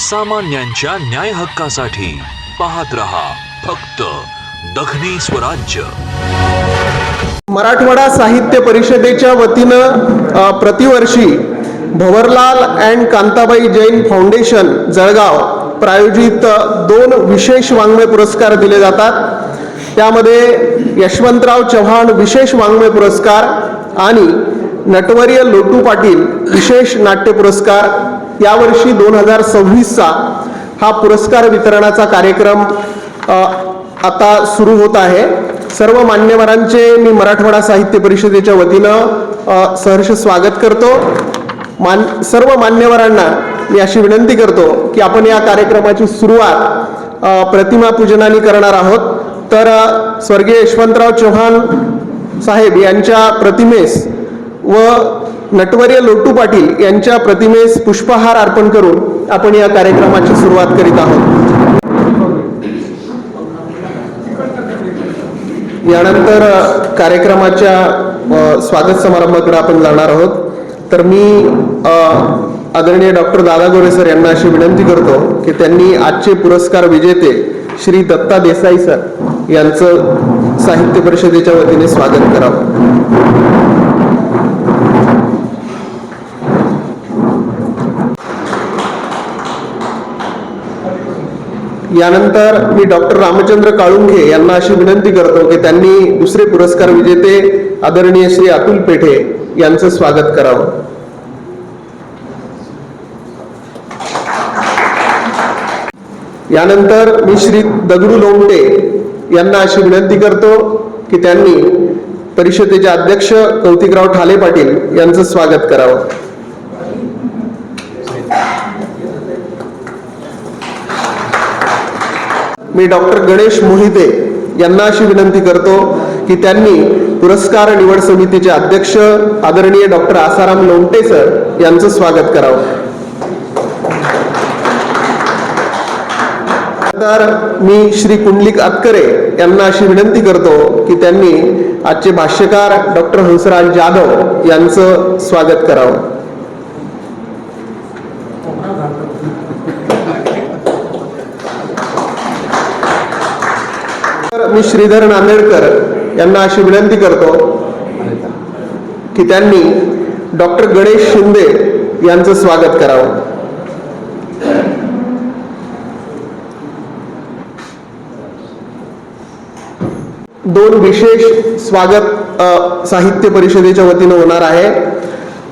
सामान्यांच्या न्याय हक्कासाठी पाहत रहा फक्त दखनी स्वराज्य। मराठवाडा साहित्य परिषदेच्या वतीनं प्रतिवर्षी भवरलाल अँड कांताबाई जैन फाउंडेशन जळगाव प्रायोजित 2 विशेष वाङ्मय पुरस्कार दिले जातात। त्यामध्ये यशवंतराव चव्हाण विशेष वाङ्मय पुरस्कार आणि नटवर्य लोटू पाटील विशेष नाट्य पुरस्कार यावर्षी 2026चा हा पुरस्कार वितरणाचा कार्यक्रम आता सुरू होत आहे। सर्व मान्यवरांचे मी मराठवाडा साहित्य परिषदेच्या वतीनं सहर्ष स्वागत करतो। सर्व मान्यवरांना मी अशी विनंती करतो की आपण या कार्यक्रमाची सुरुवात प्रतिमा पूजनाने करणार आहोत। तर स्वर्गीय यशवंतराव चव्हाण साहेब यांच्या प्रतिमेस व नटवर्य लोटू पाटील यांच्या प्रतिमेस पुष्पहार अर्पण करून आपण या कार्यक्रमाची सुरुवात करीत आहोत। यानंतर कार्यक्रमाच्या स्वागत समारंभाकडे आपण जाणार आहोत। तर मी आदरणीय डॉक्टर दादा गोरे सर यांना अशी विनंती करतो की त्यांनी आजचे पुरस्कार विजेते श्री दत्ता देसाई सर यांचं साहित्य परिषदेच्या वतीने स्वागत करावं। यानंतर मी डॉक्टर रामचंद्र काळुंखे यांना अशी विनंती करतो की त्यांनी दुसरे पुरस्कार विजेते आदरणीय श्री अतुल पेठे यांचं स्वागत करावं। यानंतर मी श्री दगडू लोमटे यांना अशी विनंती करतो की त्यांनी परिषदेचे अध्यक्ष कौतिकराव ठाले पाटील यांचं स्वागत करावं। मी डॉक्टर गणेश मोहिते यांना अशी विनंती करतो की त्यांनी पुरस्कार निवड समितीचे अध्यक्ष आदरणीय डॉक्टर आसाराम लोमटे सर यांचं स्वागत करावं। तर मी श्री कुंडलिक अतकरे यांना अशी विनंती करतो की त्यांनी आजचे भाष्यकार डॉक्टर हंसराज जाधव यांचं स्वागत करावं। मी श्रीधर नांदेडकर यांना अशी विनंती करतो की त्यांनी डॉक्टर गणेश शिंदे यांचं स्वागत करावं। दोन विशेष स्वागत साहित्य परिषदेच्या वतीनं होणार आहे।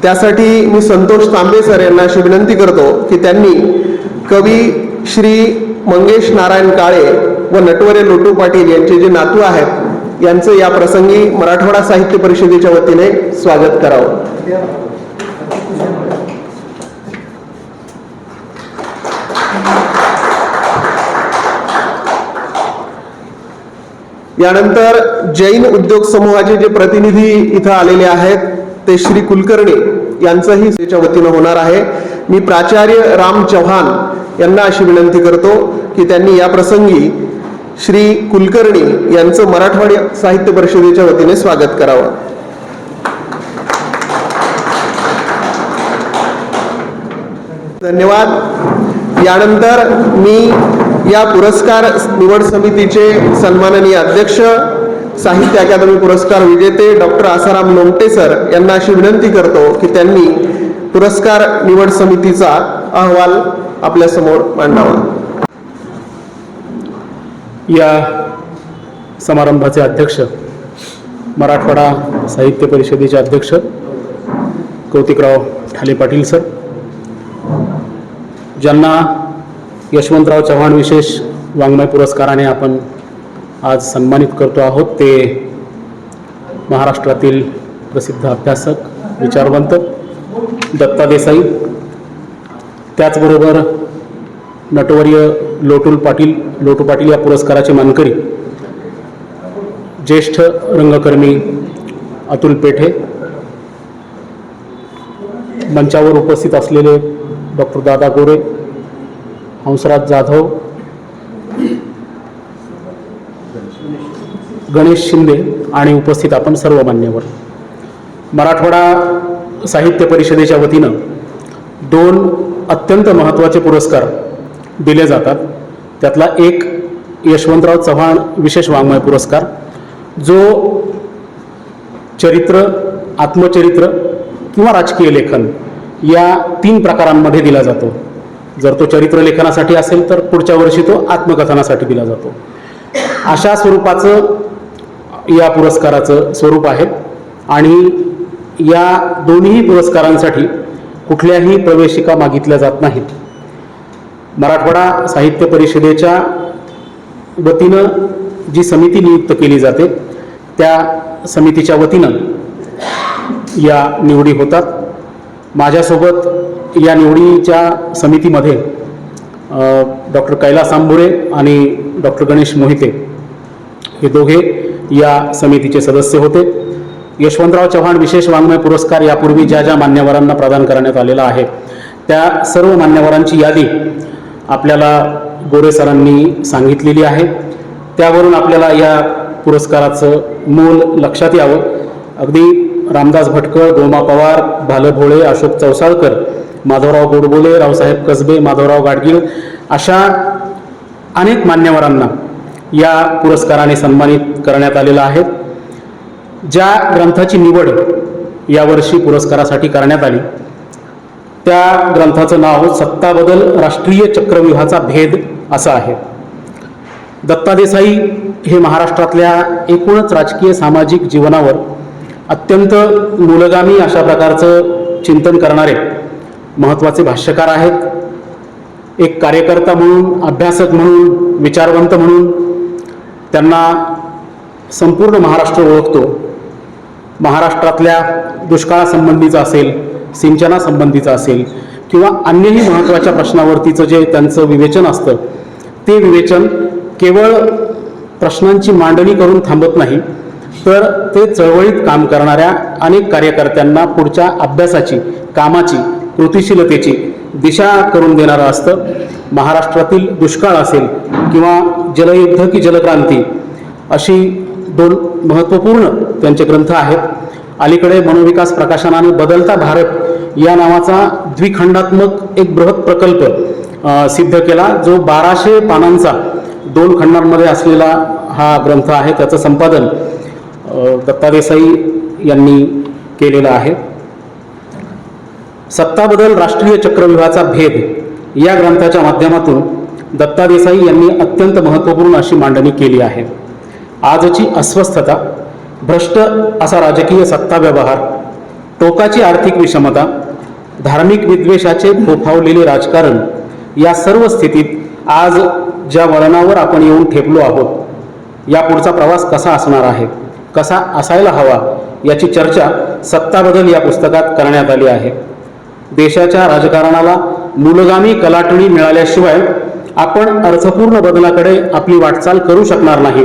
त्यासाठी मी संतोष तांबे सर यांना अशी विनंती करतो की त्यांनी कवी श्री मंगेश नारायण काळे व नटवर्य लोटू पाटील यांचे जे नातू आहेत यांचं या प्रसंगी मराठवाडा साहित्य परिषदेच्या वतीने स्वागत करावं। यानंतर जैन उद्योग समूहाचे जे प्रतिनिधी इथं आलेले आहेत ते श्री कुलकर्णी यांचंही त्याच्या वतीनं होणार आहे। मी प्राचार्य राम चव्हाण यांना अशी विनंती करतो की त्यांनी या प्रसंगी श्री कुलकर्णी यांचं मराठवाडा साहित्य परिषदेच्या वतीने स्वागत करावं। धन्यवाद। यानंतर मी या पुरस्कार निवड समितीचे सन्माननीय अध्यक्ष साहित्य अकादमी पुरस्कार विजेते डॉक्टर आसाराम लोमटे सर यांना अशी विनंती करतो की त्यांनी पुरस्कार निवड समितीचा अहवाल आपल्या समोर मांडावा। या समारंभाचे अध्यक्ष मराठवाडा साहित्य परिषदेचे अध्यक्ष कौतिकराव ठाले पाटील सर, ज्यांना यशवंतराव चव्हाण विशेष वाङ्मय पुरस्काराने आपण आज सन्मानित करतो आहोत, ते महाराष्ट्रातील प्रसिद्ध अभ्यासक विचारवंत दत्ता देसाई, त्याचबरोबर नटवर्य लोटू पाटील या पुरस्काराचे मानकरी ज्येष्ठ रंगकर्मी अतुल पेठे, मंचावर उपस्थित असलेले डॉक्टर दादा गोरे, हंसराज जाधव, गणेश शिंदे आणि उपस्थित आपण सर्व मान्यवर। मराठवाडा साहित्य परिषदेच्या वतीनं 2 अत्यंत महत्त्वाचे पुरस्कार दिले जातात. त्यातला एक यशवंतराव चव्हाण विशेष वाङ्मय पुरस्कार, जो चरित्र, आत्मचरित्र किंवा राजकीय लेखन या 3 प्रकारांमध्ये दिला जातो. जर तो चरित्र लेखनासाठी असेल तर पुढच्या वर्षी तो आत्मकथनासाठी दिला जातो. अशा स्वरूपाचं या पुरस्काराचं स्वरूप आहे आणि या दोन्ही पुरस्कारांसाठी कुठल्याही प्रवेशिका मागितल्या जात नाहीत. मराठवाडा साहित्य परिषदेच्या वतीनं जी समिती नियुक्त केली जाते त्या समितीच्या वतीनं या निवडी होतात. माझ्यासोबत या निवडीच्या समितीमध्ये डॉक्टर कैलास आंबुरे आणि डॉक्टर गणेश मोहिते हे दोघे या समितीचे सदस्य होते. यशवंतराव चव्हाण विशेष वाङ्मय पुरस्कार यापूर्वी ज्या ज्या मान्यवरांना प्रदान करण्यात आलेला आहे त्या सर्व मान्यवरांची यादी आपल्याला गोरे सरांनी सांगितलेली आहे. त्यावरून आपल्याला या पुरस्काराचं मोल लक्षात यावं. अगदी रामदास भटकळ, गोमा पवार, भाल भोळे, अशोक चौसाळकर, माधवराव गोडबोले, रावसाहेब कसबे, माधवराव गाडगीळ अशा अनेक मान्यवरांना या पुरस्काराने सन्मानित करण्यात आलेलं आहे. ज्या ग्रंथाची निवड यावर्षी पुरस्कारासाठी करण्यात आली त्या ग्रंथाचं नाव सत्ता बदल राष्ट्रीय चक्रव्यूहाचा भेद असं आहे. दत्ता देसाई हे महाराष्ट्रातल्या एकूणच राजकीय सामाजिक जीवनावर अत्यंत मूलगामी अशा प्रकारचं चिंतन करणारे महत्त्वाचे भाष्यकार आहेत. एक कार्यकर्ता म्हणून, अभ्यासक म्हणून, विचारवंत म्हणून त्यांना संपूर्ण महाराष्ट्र ओळखतो. महाराष्ट्रातल्या दुष्काळासंबंधीचं असेल, सिंचनासंबंधीचं असेल किंवा अन्यही महत्त्वाच्या प्रश्नावरतीचं जे त्यांचं विवेचन असतं ते विवेचन केवळ प्रश्नांची मांडणी करून थांबत नाही, तर ते चळवळीत काम करणाऱ्या अनेक कार्यकर्त्यांना पुढच्या अभ्यासाची, कामाची, कृतिशीलतेची दिशा करून देणारं असतं. महाराष्ट्रातील दुष्काळ असेल किंवा जलयुद्ध की जलक्रांती अशी 2 महत्त्वपूर्ण त्यांचे ग्रंथ आहेत. अलीकडे मनोविकास प्रकाशनाने बदलता भारत या नावाचा द्विखंडात्मक एक बृहत प्रकल्प सिद्ध केला, जो 1200 पानांचा 2 खंडांमध्ये असलेला हा ग्रंथ आहे. त्याचं संपादन दत्ता देसाई यांनी केलेलं आहे. सत्ता बदल राष्ट्रीय चक्रव्यूहाचा भेद या ग्रंथाच्या माध्यमातून दत्ता देसाई यांनी अत्यंत महत्त्वपूर्ण अशी मांडणी केली आहे. आजची अस्वस्थता, भ्रष्ट असा राजकीय सत्ता व्यवहार, टोकाची आर्थिक विषमता, धार्मिक विद्वेषाचे फोफावलेले राजकारण या सर्व स्थितीत आज ज्या वळणावर आपण येऊन ठेपलो आहोत, यापुढचा प्रवास कसा असणार आहे, कसा असायला हवा याची चर्चा सत्ता बदल या पुस्तकात करण्यात आली आहे. देशाच्या राजकारणाला मूलगामी कलाटणी मिळाल्याशिवाय आपण अर्थपूर्ण बदलाकडे आपली वाटचाल करू शकणार नाही.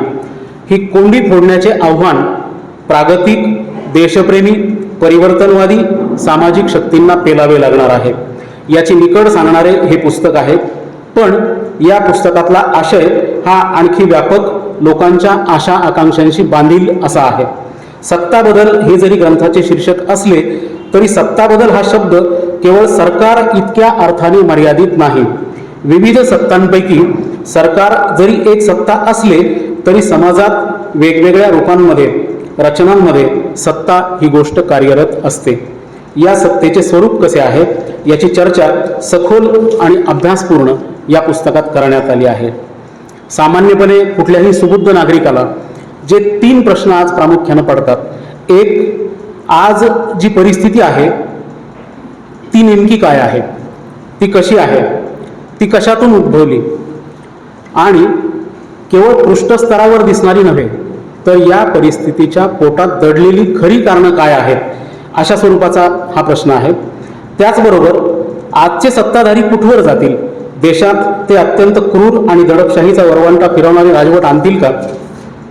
ही कोंडी फोडण्याचे आव्हान प्रागतिक, देशप्रेमी, परिवर्तनवादी सामाजिक शक्तींना पेलावे लागणार आहे. याची निकड सांगणारे हे पुस्तक आहे. पण या पुस्तकातला आशय हा आणखी व्यापक, लोकांच्या आशा आकांक्षांशी बांधील असा आहे. सत्ता बदल हे जरी ग्रंथाचे शीर्षक असले तरी सत्ता बदल हा शब्द केवळ सरकार इतक्या अर्थाने मर्यादित नाही. विविध सत्तांपैकी सरकार जरी एक सत्ता असले तरी समाजात वेगवेगळ्या रूपांमध्ये, रचनांमध्ये सत्ता ही गोष्ट कार्यरत असते. या सत्तेचे स्वरूप कसे आहे याची चर्चा सखोल आणि अभ्यासपूर्ण या पुस्तकात करण्यात आली आहे. सामान्यपणे कुठल्याही सुबुद्ध नागरिकाला जे 3 प्रश्न आज प्रामुख्याने पडतात. एक, आज जी परिस्थिती आहे ती नेमकी काय आहे, ती कशी आहे, ती कशातून उद्भवली, आणि केवळ पृष्ठस्तरावर दिसणारी नव्हे तर या परिस्थितीच्या पोटात दडलेली खरी कारणं काय आहेत, अशा स्वरूपाचा हा प्रश्न आहे. त्याचबरोबर आजचे सत्ताधारी कुठवर जातील, देशात ते अत्यंत क्रूर आणि दडपशाहीचा वरवंटा फिरवणारे राजवट आणतील का,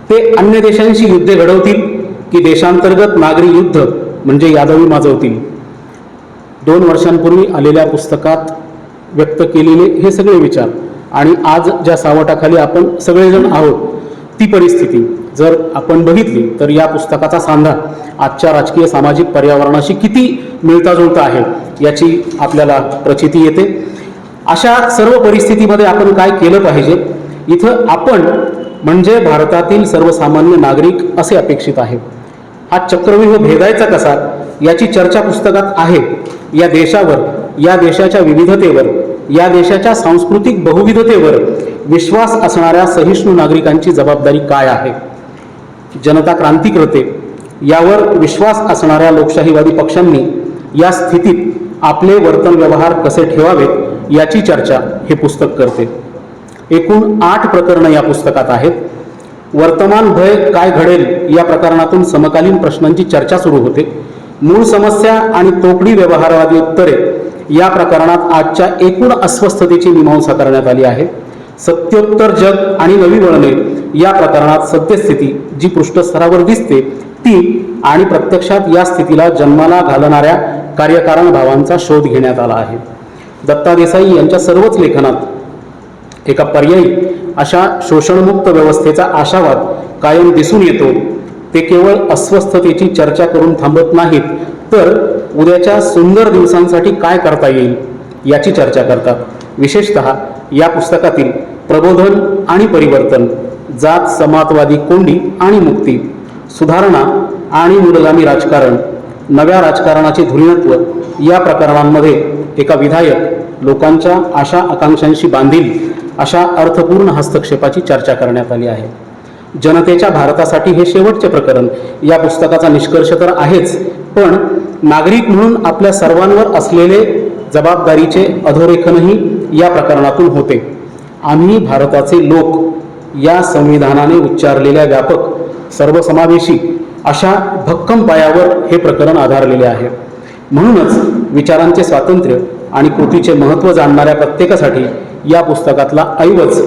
ते अन्य देशांशी युद्धे घडवतील की देशांतर्गत नागरी युद्ध म्हणजे यादवी माजवतील. 2 वर्षांपूर्वी आलेल्या पुस्तकात व्यक्त केलेले हे सगळे विचार आणि आज ज्या सावटाखाली आपण सगळेजण आहोत ती परिस्थिती जर आपण बघितली तर या पुस्तकाचा सांधा आजच्या राजकीय सामाजिक पर्यावरणाशी किती मिळता जुळता आहे याची आपल्याला प्रचिती येते. अशा सर्व परिस्थितीमध्ये आपण काय केलं पाहिजे? इथं आपण म्हणजे भारतातील सर्वसामान्य नागरिक असे अपेक्षित आहे. हा चक्रव्यूह भेदायचा कसा याची चर्चा पुस्तकात आहे. या देशावर, या देशाच्या विविधतेवर, या देशाच्या सांस्कृतिक बहुविधतेवर विश्वास असणाऱ्या सहिष्णू नागरिकांची जबाबदारी काय आहे? जनता क्रांती करते यावर विश्वास असणाऱ्या लोकशाहीवादी पक्षांनी या स्थितीत आपले वर्तन व्यवहार कसे ठेवावेत याची चर्चा हे पुस्तक करते. एकूण 8 प्रकरणं या पुस्तकात आहेत. वर्तमान भय काय घडेल या प्रकरणातून समकालीन प्रश्नांची चर्चा सुरू होते. मूळ समस्या आणि तोकडी व्यवहारवादी उत्तरे या प्रकरणात आजच्या एकूण अस्वस्थतेची मीमांसा करण्यात आली आहे. सत्योत्तर जग आणि नवी वळणे या प्रकरणात सद्यस्थिती जी पृष्ठस्तरावर दिसते ती आणि प्रत्यक्षात या स्थितीला जन्माला घालणाऱ्या कार्यकारण भावांचा शोध घेण्यात आला आहे. दत्ता देसाई यांच्या सर्वच लेखनात एका पर्यायी अशा शोषणमुक्त व्यवस्थेचा आशावाद कायम दिसून येतो. ते केवळ अस्वस्थतेची चर्चा करून थांबत नाहीत, तर उद्याच्या सुंदर दिवसांसाठी काय करता येईल याची चर्चा करतात. विशेषतः या पुस्तकातील प्रबोधन आणि परिवर्तन, जात समाजवादी कोंडी आणि मुक्ती, सुधारणा आणि मूलगामी राजकारण, नव्या राजकारणाचे धुरीणत्व या प्रकरणांमध्ये एका विधायक लोकांच्या आशा आकांक्षांशी बांधील अशा अर्थपूर्ण हस्तक्षेपाची चर्चा करण्यात आली आहे. जनतेच्या भारतासाठी हे शेवटचे प्रकरण. या पुस्तकाचा निष्कर्ष तर आहेच, पण नागरिक म्हणून आपल्या सर्वांवर असलेले जबाबदारीचे अधोरेखनही या प्रकरणातून होते. आम्ही भारताचे लोक या संविधानाने उच्चारलेल्या व्यापक सर्वसमावेशी अशा भक्कम पायावर हे प्रकरण आधारलेले आहे. म्हणूनच विचारांचे स्वातंत्र्य आणि कृतीचे महत्त्व जाणणाऱ्या प्रत्येकासाठी या पुस्तकातला ऐवज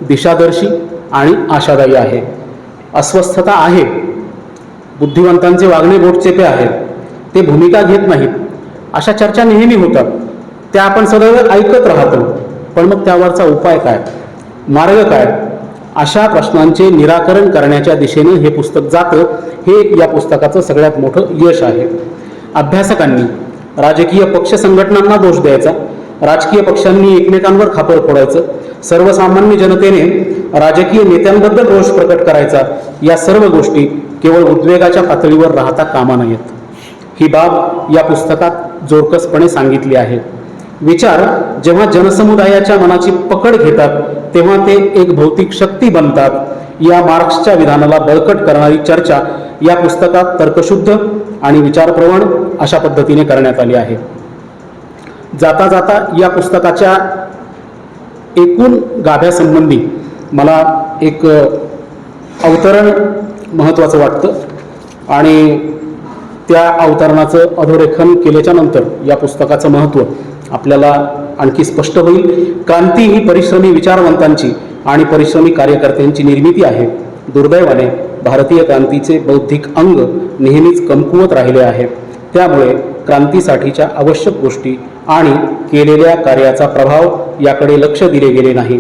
दिशादर्शी आणि आशादायी आहे. अस्वस्थता आहे, बुद्धिवंतांचे वागणे बोटचेपे आहेत, ते भूमिका घेत नाहीत, अशा चर्चा नेहमी होतात. त्या आपण सदैव ऐकत राहतो. पण मग त्यावरचा उपाय काय, मार्ग काय? अशा प्रश्नांचे निराकरण करण्याच्या दिशेने हे पुस्तक जातं. हे या पुस्तकाचं सगळ्यात मोठं यश आहे. अभ्यासकांनी राजकीय पक्ष संघटनांना दोष द्यायचा, राजकीय पक्षांनी एकमेकांवर खापर फोडायचं, सर्वसामान्य जनतेने राजकीय नेत्यांबद्दल रोष प्रकट करायचा, या सर्व गोष्टी केवळ उद्वेगाच्या पातळीवर राहता कामा नयेत. ही बाब या पुस्तकात जोरकसपणे सांगितली आहे. विचार जेव्हा जनसमुदायाच्या मनाची पकड घेतात तेव्हा ते एक भौतिक शक्ती बनतात. या मार्क्सच्या विधानाला बळकट करणारी चर्चा या पुस्तकात तर्कशुद्ध आणि विचारप्रवण अशा पद्धतीने करण्यात आली आहे. जाता जाता या पुस्तकाच्या एकूण गाभ्यासंबंधी मला एक अवतरण महत्त्वाचं वाटतं आणि त्या अवतरणाचं अधोरेखन केल्याच्या नंतर या पुस्तकाचं महत्त्व आपल्याला आणखी स्पष्ट होईल. क्रांती ही परिश्रमी विचारवंतांची आणि परिश्रमी कार्यकर्त्यांची निर्मिती आहे. दुर्दैवाने भारतीय क्रांतीचे बौद्धिक अंग नेहमीच कमकुवत राहिले आहे. त्यामुळे क्रांतीसाठीच्या आवश्यक गोष्टी आणि केलेल्या कार्याचा प्रभाव याकडे लक्ष दिले गेले नाही.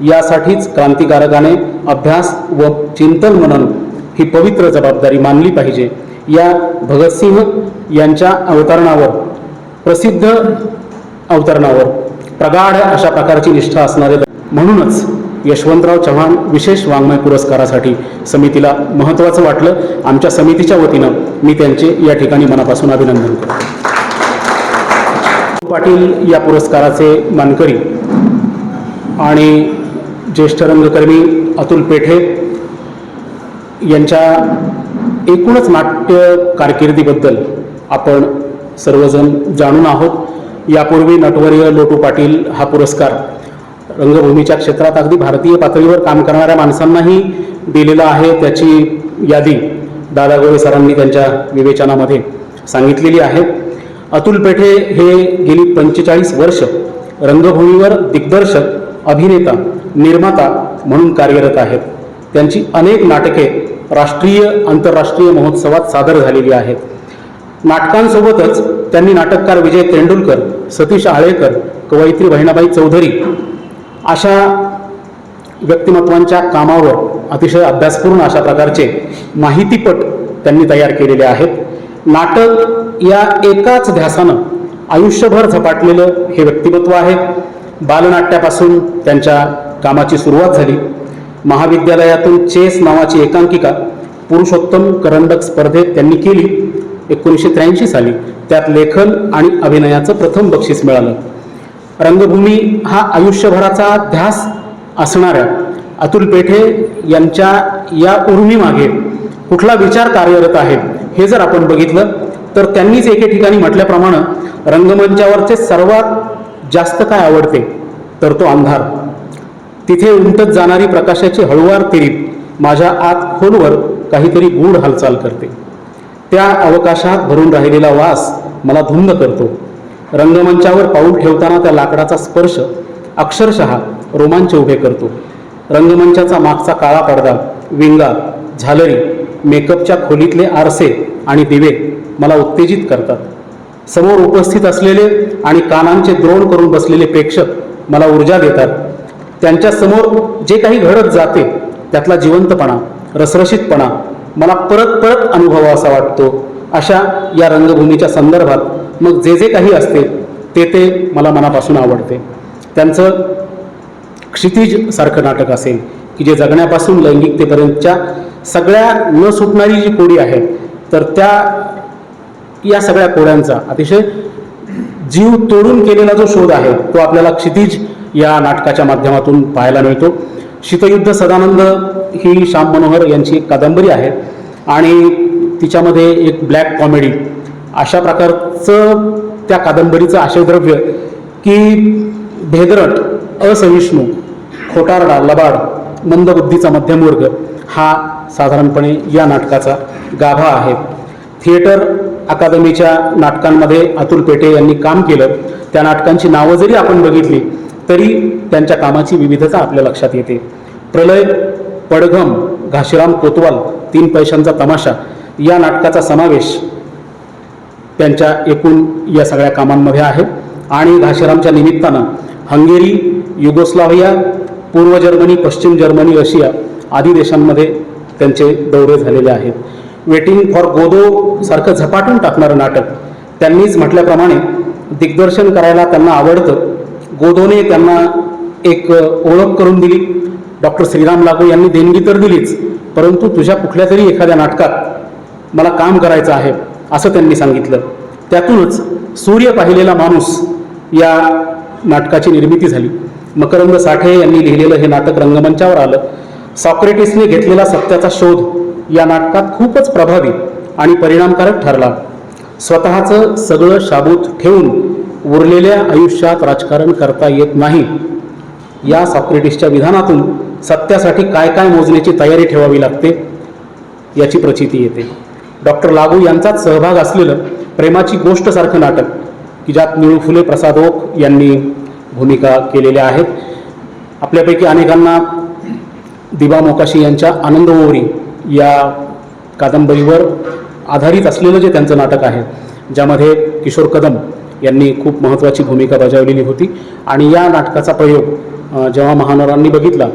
यासाठीच क्रांतिकारकाने अभ्यास व चिंतन मनन ही पवित्र जबाबदारी मानली पाहिजे. या भगतसिंह यांच्या अवतरणावर, प्रसिद्ध अवतरणावर प्रगाढ अशा प्रकारची निष्ठा असणारे, म्हणूनच यशवंतराव चव्हाण विशेष वाङ्मय पुरस्कारासाठी समितीला महत्त्वाचं वाटलं. आमच्या समितीच्या वतीनं मी त्यांचे या ठिकाणी मनापासून अभिनंदन करतो. पाटील या पुरस्काराचे मानकरी आणि ज्येष्ठ रंगकर्मी अतुल पेठे यांच्या एकूणच नाट्य कारकिर्दीबद्दल आपण सर्वजण जाणून आहोत. यापूर्वी नटवर्य लोटू पाटील हा पुरस्कार रंगभूमीच्या क्षेत्रात अगदी भारतीय पातळीवर काम करणाऱ्या माणसांनाही दिलेला आहे. त्याची यादी दादा गोळे सरांनी त्यांच्या विवेचनामध्ये सांगितलेली आहे. अतुल पेठे हे गेली 45 वर्ष रंगभूमीवर दिग्दर्शक, अभिनेता, निर्माता म्हणून कार्यरत आहेत. त्यांची अनेक नाटके राष्ट्रीय आंतरराष्ट्रीय महोत्सवात सादर झालेली आहेत. नाटकांसोबतच त्यांनी नाटककार विजय तेंडुलकर, सतीश आळेकर, कवयित्री बहिणाबाई चौधरी अशा व्यक्तिमत्वांच्या कामावर अतिशय अभ्यासपूर्ण अशा प्रकारचे माहितीपट त्यांनी तयार केलेले आहेत. नाटक या एकाच ध्यासानं आयुष्यभर झपाटलेलं हे व्यक्तिमत्व आहे. बालनाट्यापासून त्यांच्या कामाची सुरुवात झाली. महाविद्यालयातून चेस नावाची एकांकिका पुरुषोत्तम करंडक स्पर्धेत त्यांनी केली 1983 साली. त्यात लेखन आणि अभिनयाचं प्रथम बक्षीस मिळालं. रंगभूमी हा आयुष्यभराचा ध्यास असणाऱ्या अतुल पेठे यांच्या या उर्मीमागे कुठला विचार कार्यरत आहे हे जर आपण बघितलं तर त्यांनीच एके ठिकाणी म्हटल्याप्रमाणे रंगमंचावरचे सर्वात जास्त काय आवडते तर तो अंधार. तिथे उमटत जाणारी प्रकाशाची हळुवार तिरीप माझ्या आत खोलवर काहीतरी गूढ हालचाल करते. त्या अवकाशात भरून राहिलेला वास मला धुंद करतो. रंगमंचावर पाऊल ठेवताना त्या लाकडाचा स्पर्श अक्षरशः रोमांच उभे करतो. रंगमंचाचा मागचा काळा पडदा, विंगा, झालरी, मेकअपच्या खोलीतले आरसे आणि दिवे मला उत्तेजित करतात. समोर उपस्थित असलेले आणि कानांचे द्रोण करून बसलेले प्रेक्षक मला ऊर्जा देतात. त्यांच्या समोर जे काही घडत जाते त्यातला जिवंतपणा, रसरशीतपणा मला परत परत अनुभवावा असा वाटतो. अशा या रंगभूमीच्या संदर्भात मग जे जे काही असते ते मला मनापासून आवडते. त्यांचं क्षितिज सारखं नाटक असेल की जे जगण्यापासून लैंगिकतेपर्यंतच्या सगळ्या न सुटणारी जी कोडी आहे तर या सगळ्या कोड्यांचा अतिशय जीव तोडून केलेला जो शोध आहे तो आपल्याला क्षितिज या नाटकाच्या माध्यमातून पाहायला मिळतो. शीतयुद्ध सदानंद ही श्याम मनोहर यांची एक कादंबरी आहे आणि तिच्यामध्ये एक ब्लॅक कॉमेडी अशा प्रकारचं त्या कादंबरीचं आशयद्रव्य की भेदरट, असहिष्णू, खोटारडा, लबाड, मंदबुद्धीचा मध्यमवर्ग हा साधारणपणे या नाटकाचा गाभा आहे. थिएटर अकादमीच्या नाटकांमध्ये अतुल पेठे यांनी काम केलं. त्या नाटकांची नावं जरी आपण बघितली तरी त्यांच्या कामाची विविधता आपल्या लक्षात येते. प्रलय, पडघम, घाशीराम कोतवाल, 3 पैशांचा तमाशा या नाटकाचा समावेश त्यांच्या एकूण या सगळ्या कामांमध्ये आहे. आणि घाशीरामच्या निमित्तानं हंगेरी, युगोस्लाव्हिया, पूर्व जर्मनी, पश्चिम जर्मनी, रशिया आदी देशांमध्ये त्यांचे दौरे झालेले आहेत. वेटिंग फॉर गोदो सारखं झपाटून टाकणारं नाटक त्यांनीच म्हटल्याप्रमाणे दिग्दर्शन करायला त्यांना आवडतं. गोदोने त्यांना एक ओळख करून दिली. डॉक्टर श्रीराम लागू यांनी देणगी तर दिलीच, परंतु तुझ्या कुठल्या तरी एखाद्या नाटकात मला काम करायचं आहे असं त्यांनी सांगितलं. त्यातूनच सूर्य पाहिलेला माणूस या नाटकाची निर्मिती झाली. मकरंद साठे यांनी लिहिलेलं हे नाटक रंगमंचावर आलं. सॉक्रेटिसने घेतलेला सत्याचा शोध या नाटकात खूपच प्रभावी आणि परिणामकारक ठरला. स्वतःचं सगळं शाबूत ठेवून उरलेल्या आयुष्यात राजकारण करता येत नाही या सॉक्रेटिसच्या विधानातून सत्यासाठी काय काय मोजण्याची तयारी ठेवावी लागते याची प्रचिती येते. डॉक्टर लागू यांचाच सहभाग असलेलं प्रेमाची गोष्ट सारखं नाटक की ज्यात निळू फुले प्रसाद ओक यांनी भूमिका केलेल्या आहेत. आपल्यापैकी अनेकांना दिबा मोकाशी यांच्या आनंद ओवरी या कादंबरीवर आधारित असलेलं जे त्यांचं नाटक आहे ज्यामध्ये किशोर कदम यांनी खूप महत्त्वाची भूमिका बजावलेली होती. आणि या नाटकाचा प्रयोग जेव्हा महानोरांनी बघितला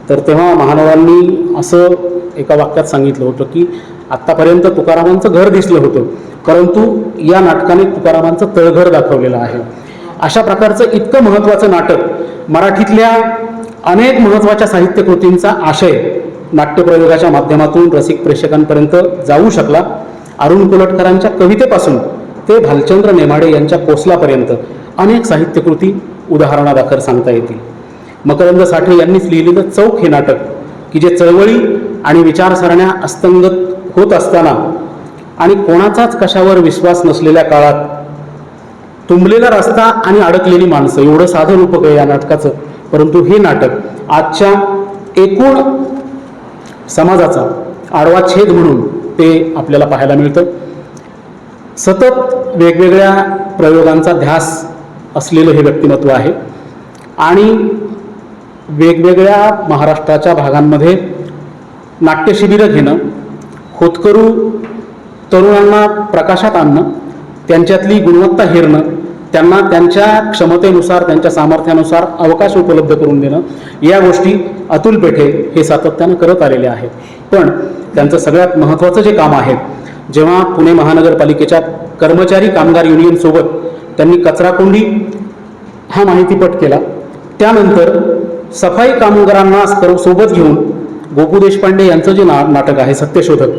तर तेव्हा महानोरांनी असं एका वाक्यात सांगितलं होतं की आत्तापर्यंत तुकारामांचं घर दिसलं होतं परंतु या नाटकाने तुकारामांचं तळघर दाखवलेलं आहे. अशा प्रकारचं इतकं महत्त्वाचं नाटक मराठीतल्या अनेक महत्त्वाच्या साहित्यकृतींचा आशय नाट्यप्रयोगाच्या माध्यमातून रसिक प्रेक्षकांपर्यंत जाऊ शकला. अरुण कोलटकरांच्या कवितेपासून ते भालचंद्र नेमाडे यांच्या कोसलापर्यंत अनेक साहित्यकृती उदाहरणादाखल सांगता येतील. मकरंद साठे यांनीच लिहिलेलं चौक हे नाटक की जे चळवळी आणि विचारसरण्या अस्तंगत होत असताना आणि कोणाचाच कशावर विश्वास नसलेल्या काळात तुंबलेला रस्ता आणि अडकलेली माणसं एवढं साधं रूपक आहे या नाटकाचं. परंतु हे नाटक आजच्या एकूण समाजाचा आडवा छेद म्हणून ते आपल्याला पाहायला मिळतं. सतत वेगवेगळ्या प्रयोगांचा ध्यास असलेलं हे व्यक्तिमत्व आहे आणि वेगवेगळ्या महाराष्ट्राच्या भागांमध्ये नाट्यशिबिरं घेणं, होतकरू तरुणांना प्रकाशात आणणं, त्यांच्यातली गुणवत्ता हेरणं, त्यांना त्यांच्या क्षमतेनुसार त्यांच्या सामर्थ्यानुसार अवकाश उपलब्ध करून देणं या गोष्टी अतुल पेठे हे सातत्यानं करत आलेले आहेत. पण त्यांचं सगळ्यात महत्त्वाचं जे काम आहे जेव्हा पुणे महानगरपालिकेच्या कर्मचारी कामगार युनियनसोबत त्यांनी कचराकोंडी हा माहितीपट केला त्यानंतर सफाई कामगारांना सोबत घेऊन गोपू देशपांडे यांचं जे नाटक आहे सत्यशोधक,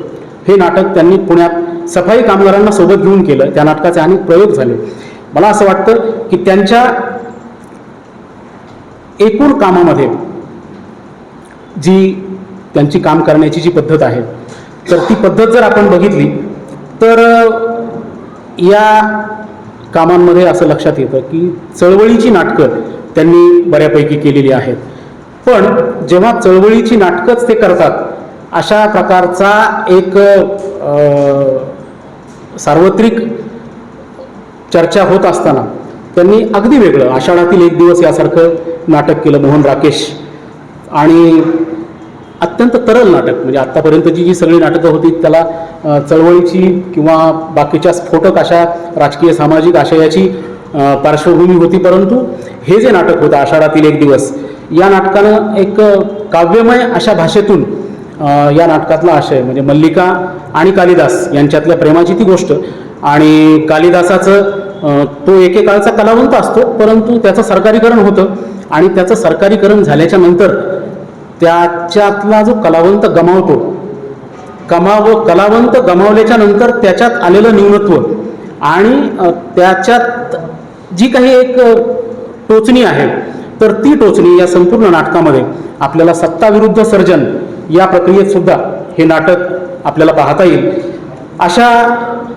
हे नाटक त्यांनी पुण्यात सफाई कामगारांना सोबत घेऊन केलं. त्या नाटकाचे अनेक प्रयोग झाले. मला असं वाटतं की त्यांच्या एकूण कामामध्ये जी त्यांची काम करण्याची जी पद्धत आहे, तर ती पद्धत जर आपण बघितली तर या कामांमध्ये असं लक्षात येतं की चळवळीची नाटकं त्यांनी बऱ्यापैकी केलेली आहेत. पण जेव्हा चळवळीची नाटकंच ते करतात अशा प्रकारचा एक सार्वत्रिक चर्चा होत असताना त्यांनी अगदी वेगळं आषाढातील एक दिवस यासारखं नाटक केलं मोहन राकेश, आणि अत्यंत तरल नाटक. म्हणजे आत्तापर्यंतची जी सगळी नाटकं होती त्याला चळवळीची किंवा बाकीच्या स्फोटक अशा राजकीय सामाजिक आशयाची पार्श्वभूमी होती, परंतु हे जे नाटक होतं आषाढातील एक दिवस, या नाटकानं एक काव्यमय अशा भाषेतून या नाटकातला आशय म्हणजे मल्लिका आणि कालिदास यांच्यातल्या प्रेमाची ती गोष्ट, आणि कालिदासाचं तो एकेकाळचा कलावंत असतो परंतु त्याचं सरकारीकरण होतं, आणि त्याचं सरकारीकरण झाल्याच्या नंतर त्याच्यातला जो कलावंत गमावतो, कलावंत गमावल्याच्या नंतर त्याच्यात आलेलं न्यूनत्व आणि त्याच्यात जी काही एक टोचणी आहे, तर ती टोचणी या संपूर्ण नाटकामध्ये आपल्याला सत्ताविरुद्ध सर्जन या प्रक्रियेत सुद्धा हे नाटक आपल्याला पाहता येईल. अशा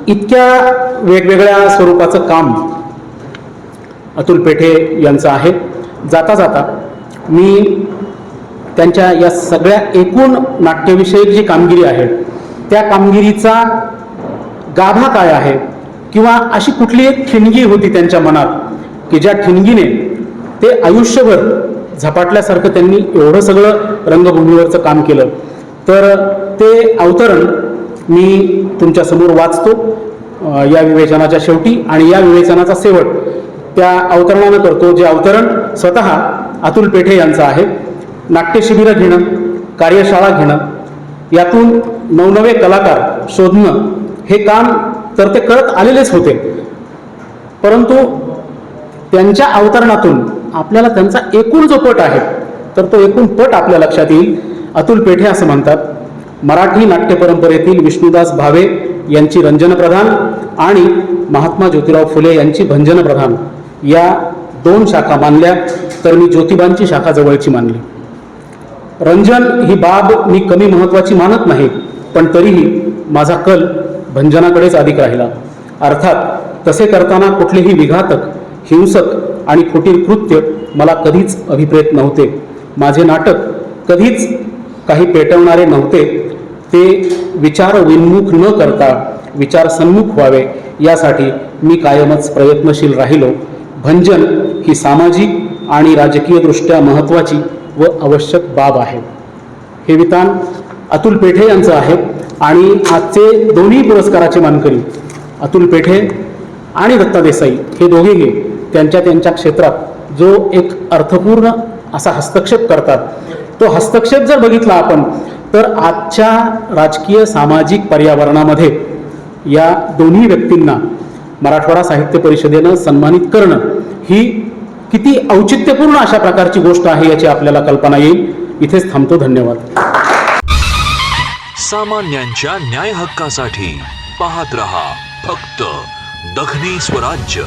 इतक्या वेगवेगळ्या स्वरूपाचं काम अतुल पेठे यांचं आहे. जाता जाता मी त्यांच्या या सगळ्या एकूण नाट्यविषयक जी कामगिरी आहे त्या कामगिरीचा गाभा काय आहे, किंवा अशी कुठली एक ठिणगी होती त्यांच्या मनात की ज्या ठिणगीने ते आयुष्यभर झपाटल्यासारखं त्यांनी एवढं सगळं रंगभूमीवरचं काम केलं, तर ते अवतरण मी तुमच्यासमोर वाचतो या विवेचनाच्या शेवटी, आणि या विवेचनाचा शेवट त्या अवतरणानं करतो, जे अवतरण स्वतः अतुल पेठे यांचं आहे. नाट्यशिबिरं घेणं, कार्यशाळा घेणं, यातून नवनवे कलाकार शोधणं, हे काम तर ते करत आलेलेच होते, परंतु त्यांच्या अवतरणातून आपल्याला त्यांचा एकूण जो पट आहे तर तो एकूण पट आपल्या लक्षात येईल. अतुल पेठे असं म्हणतात, मराठी नाट्य परंपरेतील विष्णुदास भावे यांची रंजनप्रधान आणि महात्मा ज्योतिराव फुले यांची भंजनप्रधान या दोन शाखा मानल्या तर मी ज्योतिबांची शाखा जवळची मानली. रंजन ही बाब मी कमी महत्त्वाची मानत नाही, पण तरीही माझा कल भंजनाकडेच अधिक राहिला. अर्थात तसे करताना कुठलेही विघातक, हिंसक आणि खोटील कृत्य मला कधीच अभिप्रेत नव्हते. माझे नाटक कधीच काही पेटवणारे नव्हते. ते विचार विन्मुख न करता विचार सन्मुख व्हावे यासाठी मी कायमच प्रयत्नशील राहिलो. भंजन ही सामाजिक आणि राजकीयदृष्ट्या महत्त्वाची व आवश्यक बाब आहे. हे विधान अतुल पेठे यांचं आहे, आणि आजचे दोन्ही पुरस्काराचे मानकरी अतुल पेठे आणि दत्ता देसाई हे दोघेही त्यांच्या क्षेत्रात जो एक अर्थपूर्ण असा हस्तक्षेप करतात, तो हस्तक्षेप जर बघितला आपण तर आजच्या राजकीय सामाजिक पर्यावरणामध्ये या दोन्ही व्यक्तींना मराठवाडा साहित्य परिषदेनं सन्मानित करणं ही किती औचित्यपूर्ण अशा प्रकारची गोष्ट आहे याची आपल्याला कल्पना येईल. इथेच थांबतो. धन्यवाद. सामान्यांच्या न्याय हक्कासाठी पाहत रहा फक्त दखनी स्वराज्य.